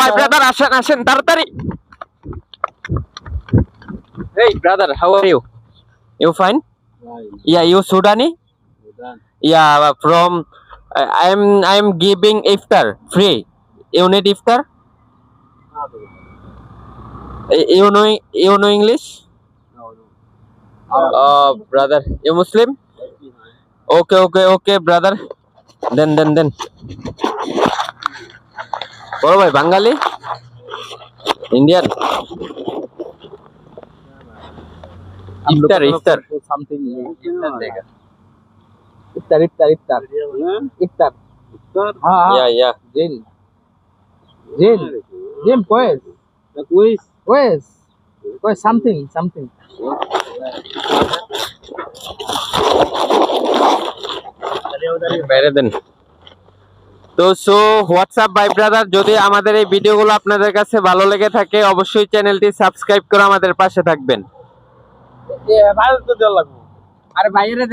ভাই ব্রাদার আসেন আসেন তাড়াতাড়ি Hey brother, how are you? You fine? Yeah, you Sudani? Yeah, from I'm giving iftar free. You need iftar? You know English? Brother, you Muslim? Okay, brother. Then. বড় ভাই বাঙালি Indian ইফতার something iftar yeah Jin pues something বাইরে দেন তো so WhatsApp ভাই brother যদি আমাদের এই ভিডিওগুলো আপনাদের কাছে ভালো লেগে থাকে অবশ্যই চ্যানেলটি সাবস্ক্রাইব করে আমাদের পাশে থাকবেন ভালো তো দেওয়া লাগবে আরে বাইরে